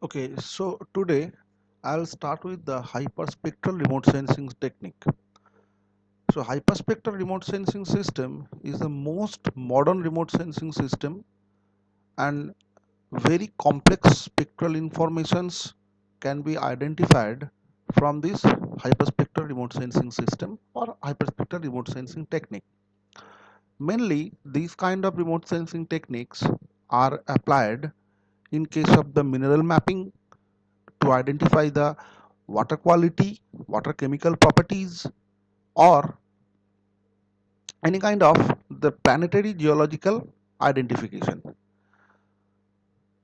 Okay, so today I'll start with the hyperspectral remote sensing technique. So hyperspectral remote sensing system is the most modern remote sensing system, and very complex spectral informations can be identified from this hyperspectral remote sensing system or hyperspectral remote sensing technique. Mainly these kind of remote sensing techniques are applied in case of the mineral mapping to identify the water quality, water chemical properties, or any kind of the planetary geological identification.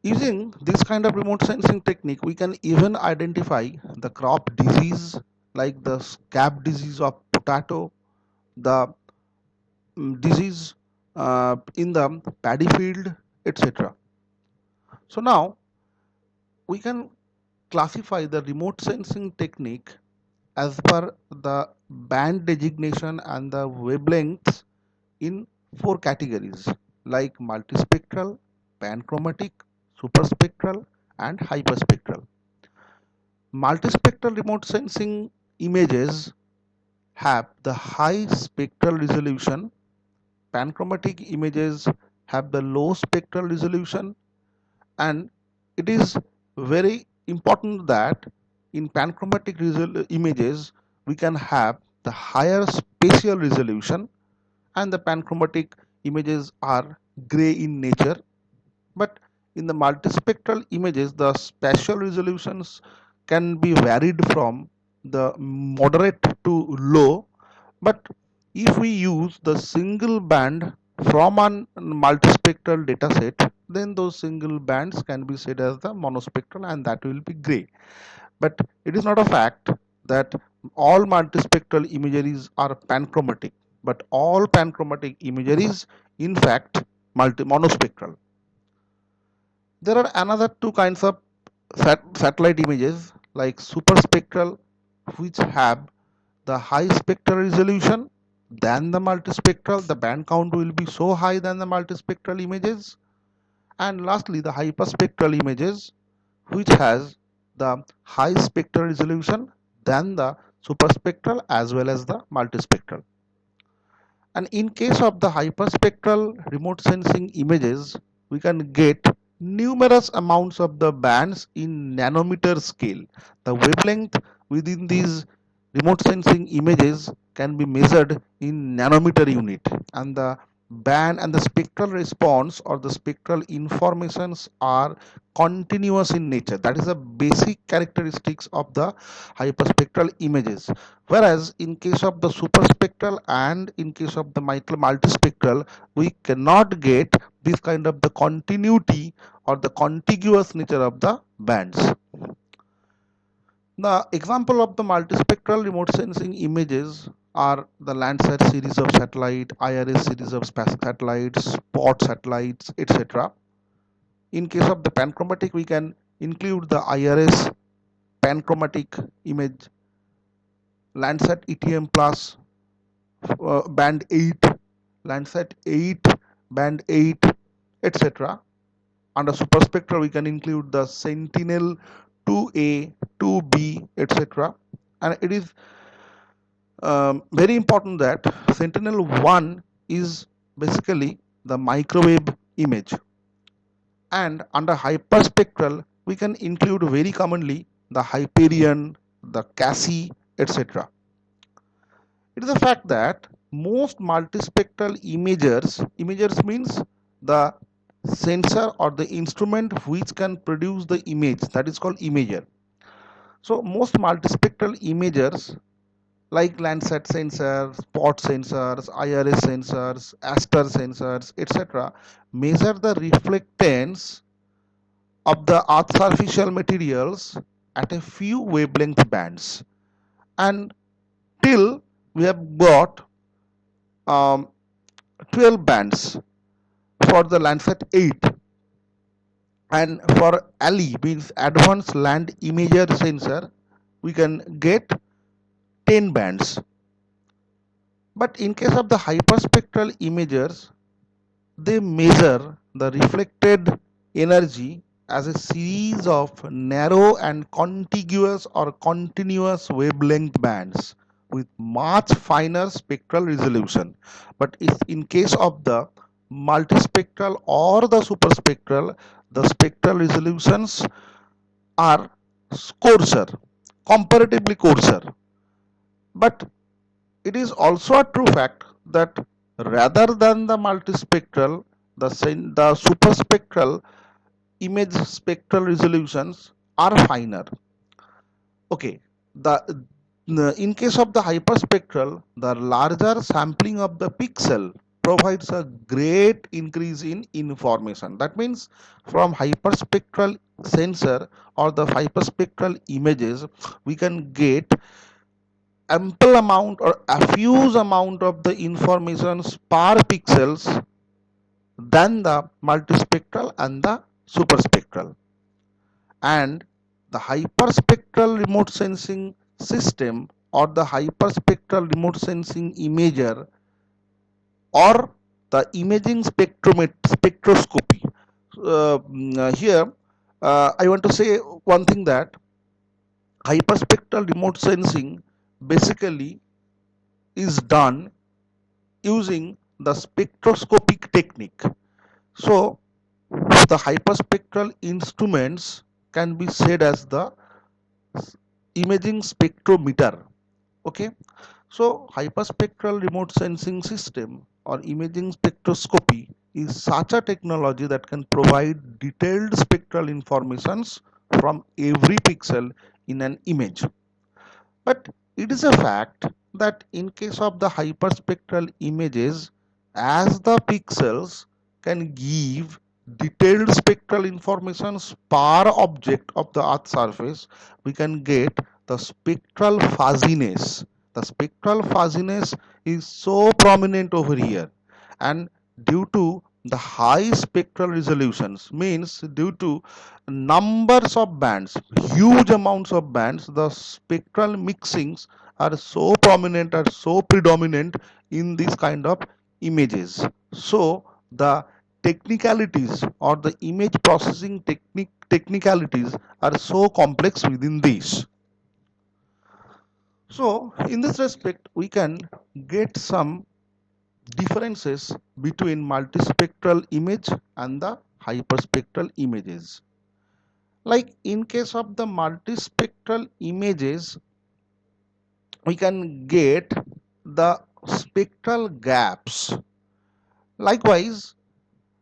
Using this kind of remote sensing technique, we can even identify the crop disease like the scab disease of potato, the disease in the paddy field, etc. So now we can classify the remote sensing technique as per the band designation and the wavelengths in four categories like multispectral, panchromatic, superspectral, and hyperspectral. Multispectral remote sensing images have the high spectral resolution. Panchromatic images have the low spectral resolution, and it is very important that in panchromatic images we can have the higher spatial resolution, and the panchromatic images are gray in nature, but in the multispectral images the spatial resolutions can be varied from the moderate to low. But if we use the single band from a multispectral dataset, then those single bands can be said as the monospectral, and that will be gray. But it is not a fact that all multispectral imageries are panchromatic, but all panchromatic imageries in fact monospectral. There are another two kinds of satellite images like superspectral, which have the high spectral resolution than the multispectral. The band count will be so high than the multispectral images. And lastly, the hyperspectral images, which has the high spectral resolution than the superspectral as well as the multispectral. And in case of the hyperspectral remote sensing images, we can get numerous amounts of the bands in nanometer scale. The wavelength within these remote sensing images can be measured in nanometer unit, and the band and the spectral response or the spectral informations are continuous in nature. That is the basic characteristics of the hyperspectral images. Whereas in case of the superspectral and in case of the multispectral, we cannot get this kind of the continuity or the contiguous nature of the bands. The example of the multispectral remote sensing images are the Landsat series of satellite, IRS series of satellites, SPOT satellites, etc. In case of the panchromatic, we can include the IRS panchromatic image, Landsat ETM plus band 8, Landsat 8, band 8, etc. Under superspectral, we can include the Sentinel 2A, 2B, etc. And it is very important that Sentinel 1 is basically the microwave image. And under hyperspectral, we can include very commonly the Hyperion, the Cassie, etc. It is a fact that most multispectral imagers means the sensor or the instrument which can produce the image, that is called imager. So most multispectral imagers like Landsat sensors, SPOT sensors, IRS sensors, Aster sensors, etc. measure the reflectance of the Earth's surfacial materials at a few wavelength bands, and till we have got um, 12 bands for the Landsat 8, and for ALI means Advanced Land Imager Sensor, we can get 10 bands. But in case of the hyperspectral imagers, they measure the reflected energy as a series of narrow and contiguous or continuous wavelength bands with much finer spectral resolution. But if in case of the multispectral or the superspectral, the spectral resolutions are coarser, comparatively coarser. But it is also a true fact that rather than the multispectral, the superspectral image spectral resolutions are finer. Okay, in case of the hyperspectral, the larger sampling of the pixel provides a great increase in information. That means from hyperspectral sensor or the hyperspectral images, we can get ample amount or diffuse amount of the informations per pixels than the multispectral and the superspectral. And the hyperspectral remote sensing system or the hyperspectral remote sensing imager or the imaging spectroscopy. Here I want to say one thing, that hyperspectral remote sensing basically is done using the spectroscopic technique. So the hyperspectral instruments can be said as the imaging spectrometer. Okay, so hyperspectral remote sensing system or imaging spectroscopy is such a technology that can provide detailed spectral informations from every pixel in an image. But it is a fact that in case of the hyperspectral images, as the pixels can give detailed spectral informations per object of the earth surface, we can get the spectral fuzziness. The spectral fuzziness is so prominent over here, and due to the high spectral resolutions, means due to numbers of bands, huge amounts of bands, the spectral mixings are so prominent, are so predominant in this kind of images. So the technicalities or the image processing technicalities are so complex within this. So in this respect, we can get some differences between multispectral image and the hyperspectral images. Like in case of the multispectral images, we can get the spectral gaps. Likewise,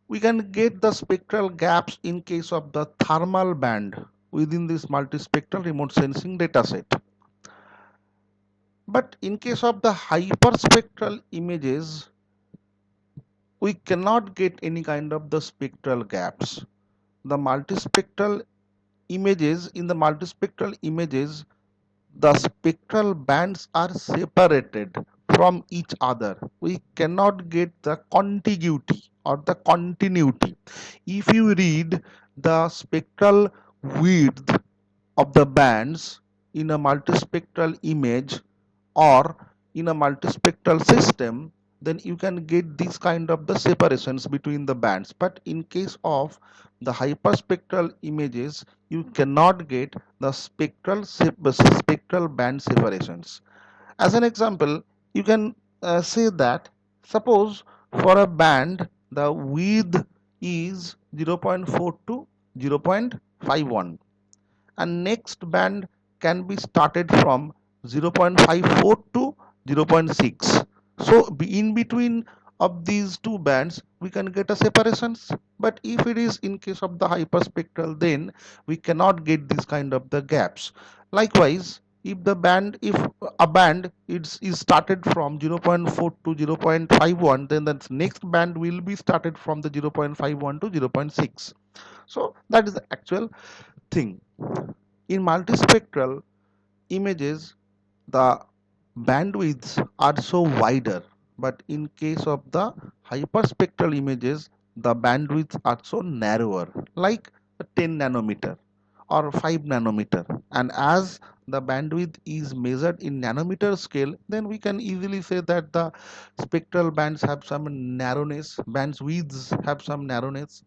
we can get the spectral gaps in case of the thermal band within this multispectral remote sensing dataset. But in case of the hyperspectral images, we cannot get any kind of the spectral gaps. The multispectral images, in the multispectral images, the spectral bands are separated from each other. We cannot get the contiguity or the continuity. If you read the spectral width of the bands in a multispectral image or in a multispectral system, then you can get these kind of the separations between the bands. But in case of the hyperspectral images, you cannot get the spectral band separations. As an example, you can say that suppose for a band the width is 0.4 to 0.51, and next band can be started from 0.54 to 0.6. So in between of these two bands we can get a separations. But if it is in case of the hyperspectral, then we cannot get this kind of the gaps. Likewise, if a band is started from 0.4 to 0.51, then the next band will be started from the 0.51 to 0.6. So that is the actual thing. In multispectral images, the bandwidths are so wider, but in case of the hyperspectral images, the bandwidths are so narrower, like 10 nanometer or 5 nanometer. And as the bandwidth is measured in nanometer scale, then we can easily say that the spectral bands have some narrowness, bands widths have some narrowness,